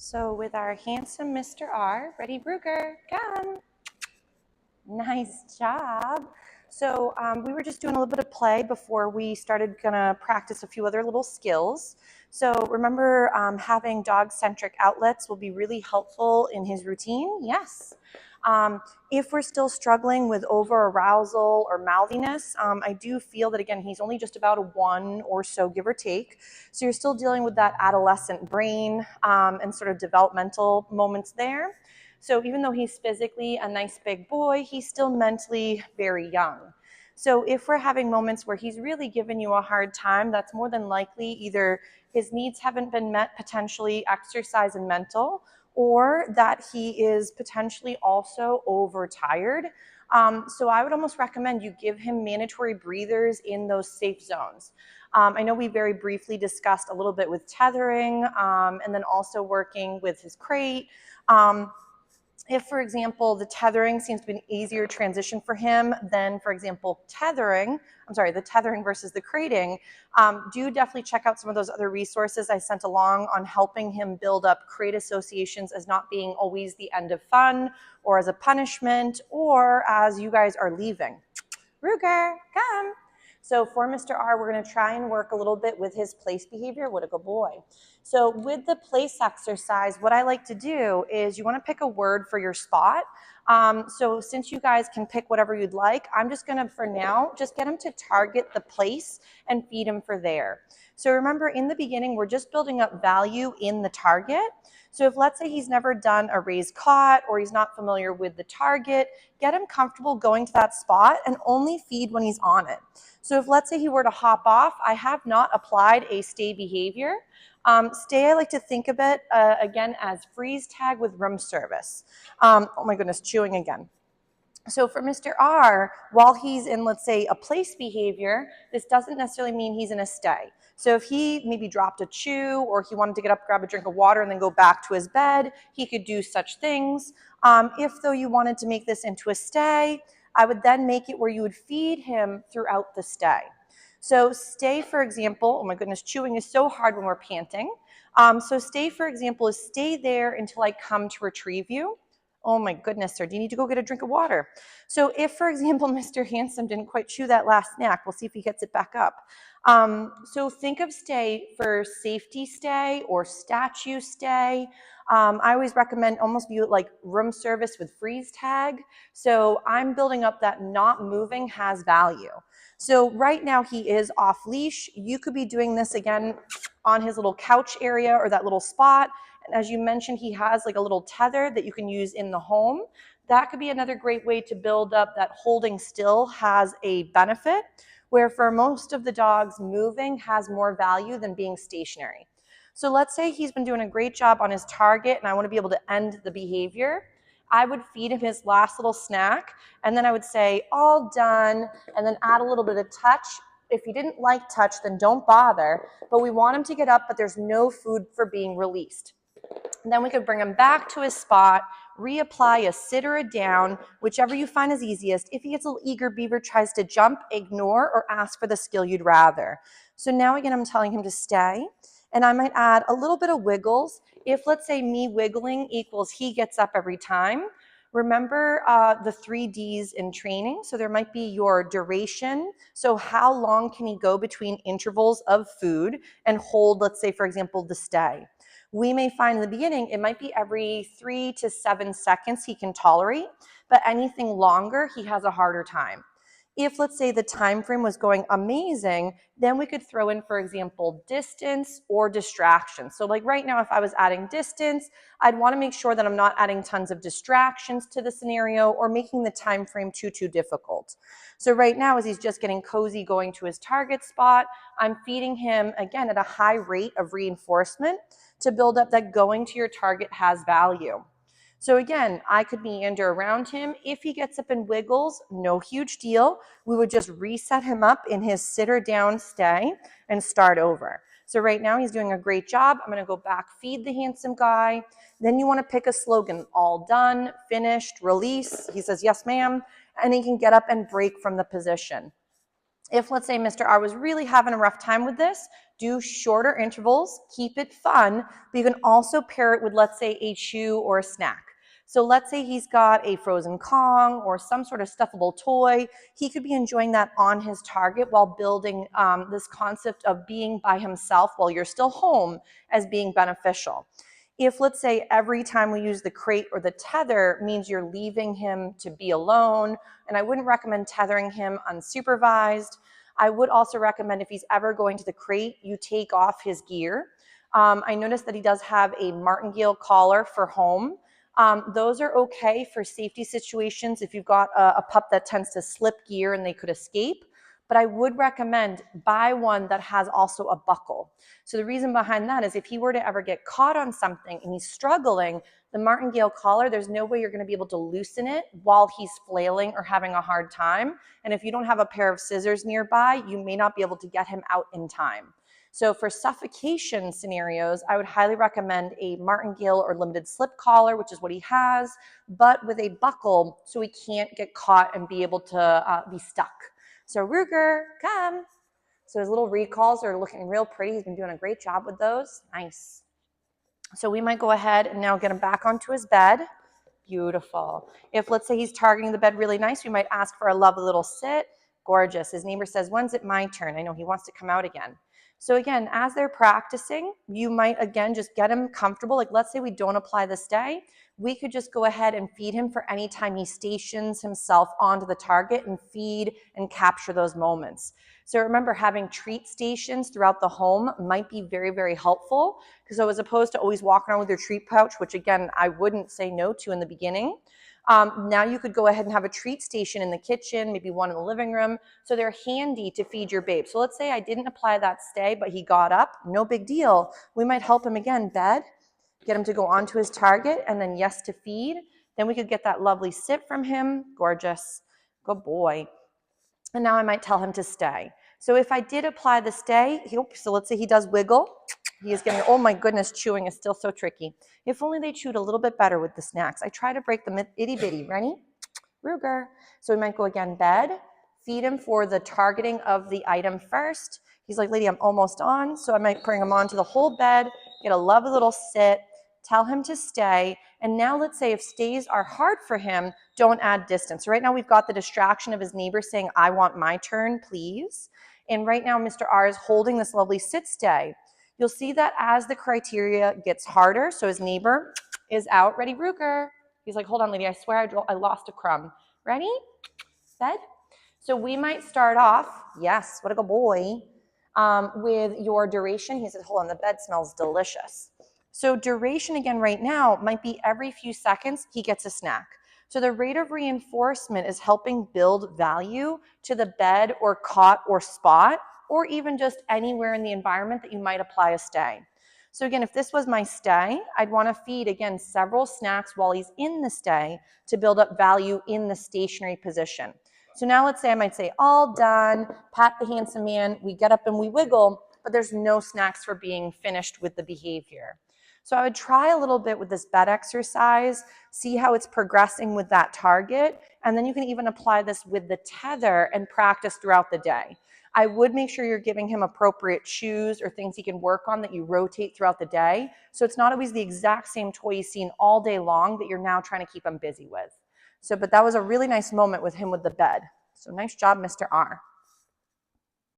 So with our handsome Mr. R, ready, Ruger, come. Nice job. So we were just doing a little bit of play before we started gonna practice a few other little skills. So remember, having dog-centric outlets will be really helpful in his routine. Yes. If we're still struggling with over-arousal or mouthiness, I do feel that, again, he's only just about a 1 or so, give or take. So you're still dealing with that adolescent brain and sort of developmental moments there. So even though he's physically a nice big boy, he's still mentally very young. So if we're having moments where he's really giving you a hard time, that's more than likely either his needs haven't been met, potentially exercise and mental, or that he is potentially also overtired. So I would almost recommend you give him mandatory breathers in those safe zones. I know we very briefly discussed a little bit with tethering and then also working with his crate. If, for example, the tethering seems to be an easier transition for him than, for example, the tethering versus the crating, do definitely check out some of those other resources I sent along on helping him build up crate associations as not being always the end of fun or as a punishment or as you guys are leaving. Ruger, come. So for Mr. R, we're going to try and work a little bit with his place behavior. What a good boy. So with the place exercise, what I like to do is you want to pick a word for your spot. So since you guys can pick whatever you'd like, I'm just going to, for now, just get him to target the place and feed him for there. So remember, in the beginning, we're just building up value in the target. So if, let's say, he's never done a raised cot or he's not familiar with the target, get him comfortable going to that spot and only feed when he's on it. So if, let's say, he were to hop off, I have not applied a stay behavior. Stay, I like to think of it, again, as freeze tag with room service. Oh my goodness, chewing again. So for Mr. R, while he's in, let's say, a place behavior, this doesn't necessarily mean he's in a stay. So if he maybe dropped a chew or he wanted to get up, grab a drink of water, and then go back to his bed, he could do such things. If, though, you wanted to make this into a stay, I would then make it where you would feed him throughout the stay. So stay, for example, oh my goodness, chewing is so hard when we're panting. So stay, for example, is stay there until I come to retrieve you. Oh my goodness, sir, do you need to go get a drink of water? So if, for example, Mr. Handsome didn't quite chew that last snack, we'll see if he gets it back up. So think of stay for safety stay or statue stay. I always recommend almost view it like room service with freeze tag. So I'm building up that not moving has value. So right now he is off leash. You could be doing this again on his little couch area or that little spot. And as you mentioned, he has like a little tether that you can use in the home. That could be another great way to build up that holding still has a benefit, where for most of the dogs, moving has more value than being stationary. So let's say he's been doing a great job on his target and I want to be able to end the behavior. I would feed him his last little snack and then I would say, all done, and then add a little bit of touch. If he didn't like touch, then don't bother, but we want him to get up, but there's no food for being released. And then we could bring him back to his spot, reapply a sit or a down, whichever you find is easiest. If he gets a little eager beaver, tries to jump, ignore, or ask for the skill you'd rather. So now again, I'm telling him to stay, and I might add a little bit of wiggles. If, let's say, me wiggling equals he gets up every time, remember the 3 Ds in training. So there might be your duration. So how long can he go between intervals of food and hold, let's say, for example, the stay. We may find in the beginning, it might be every 3 to 7 seconds he can tolerate, but anything longer, he has a harder time. If, let's say, the time frame was going amazing, then we could throw in, for example, distance or distraction. So like right now, if I was adding distance, I'd want to make sure that I'm not adding tons of distractions to the scenario or making the time frame too difficult. So right now, as he's just getting cozy going to his target spot, I'm feeding him, again, at a high rate of reinforcement to build up that going to your target has value. So again, I could meander around him. If he gets up and wiggles, no huge deal. We would just reset him up in his sit or down stay and start over. So right now he's doing a great job. I'm going to go back, feed the handsome guy. Then you want to pick a slogan, all done, finished, release. He says, yes, ma'am. And he can get up and break from the position. If, let's say, Mr. R was really having a rough time with this, Do shorter intervals, keep it fun, but you can also pair it with, let's say, a chew or a snack. So let's say he's got a frozen Kong or some sort of stuffable toy. He could be enjoying that on his target while building this concept of being by himself while you're still home as being beneficial. If, let's say, every time we use the crate or the tether means you're leaving him to be alone, and I wouldn't recommend tethering him unsupervised. I would also recommend if he's ever going to the crate, you take off his gear. I noticed that he does have a martingale collar for home. Those are okay for safety situations if you've got a pup that tends to slip gear and they could escape. But I would recommend buy one that has also a buckle. So the reason behind that is if he were to ever get caught on something and he's struggling, the martingale collar, there's no way you're going to be able to loosen it while he's flailing or having a hard time. And if you don't have a pair of scissors nearby, you may not be able to get him out in time. So for suffocation scenarios, I would highly recommend a martingale or limited slip collar, which is what he has, but with a buckle so he can't get caught and be able to be stuck. So Ruger, come. So his little recalls are looking real pretty. He's been doing a great job with those. Nice. So we might go ahead and now get him back onto his bed. Beautiful. If, let's say, he's targeting the bed really nice, we might ask for a lovely little sit. Gorgeous. His neighbor says, when's it my turn? I know he wants to come out again. So again, as they're practicing, you might, again, just get him comfortable. Like, let's say we don't apply the stay. We could just go ahead and feed him for any time he stations himself onto the target and feed and capture those moments. So remember, having treat stations throughout the home might be very, very helpful, because so as opposed to always walking around with your treat pouch, which again, I wouldn't say no to in the beginning, now you could go ahead and have a treat station in the kitchen, maybe one in the living room, so they're handy to feed your babe. So let's say I didn't apply that stay, but he got up, no big deal. We might help him again, bed, get him to go onto his target, and then yes to feed. Then we could get that lovely sit from him. Gorgeous. Good boy. And now I might tell him to stay. So if I did apply the stay, so let's say he does wiggle. He is getting, oh my goodness, chewing is still so tricky. If only they chewed a little bit better with the snacks. I try to break them itty bitty. Ready? Ruger. So we might go again, bed, feed him for the targeting of the item first. He's like, lady, I'm almost on. So I might bring him onto the whole bed, get a lovely little sit, tell him to stay. And now let's say if stays are hard for him, don't add distance. Right now we've got the distraction of his neighbor saying, I want my turn, please. And right now Mr. R is holding this lovely sit stay. You'll see that as the criteria gets harder, so his neighbor is out. Ready, Ruger? He's like, hold on, lady, I swear I lost a crumb. Ready? Bed? So we might start off, yes, what a good boy, with your duration. He said, hold on, the bed smells delicious. So duration again right now might be every few seconds he gets a snack. So the rate of reinforcement is helping build value to the bed or cot or spot, or even just anywhere in the environment that you might apply a stay. So again, if this was my stay, I'd want to feed, again, several snacks while he's in the stay to build up value in the stationary position. So now let's say I might say, all done, pat the handsome man, we get up and we wiggle, but there's no snacks for being finished with the behavior. So I would try a little bit with this bed exercise, see how it's progressing with that target, and then you can even apply this with the tether and practice throughout the day. I would make sure you're giving him appropriate shoes or things he can work on that you rotate throughout the day. So it's not always the exact same toy he's seen all day long that you're now trying to keep him busy with. So, but that was a really nice moment with him with the bed. So nice job, Mr. R.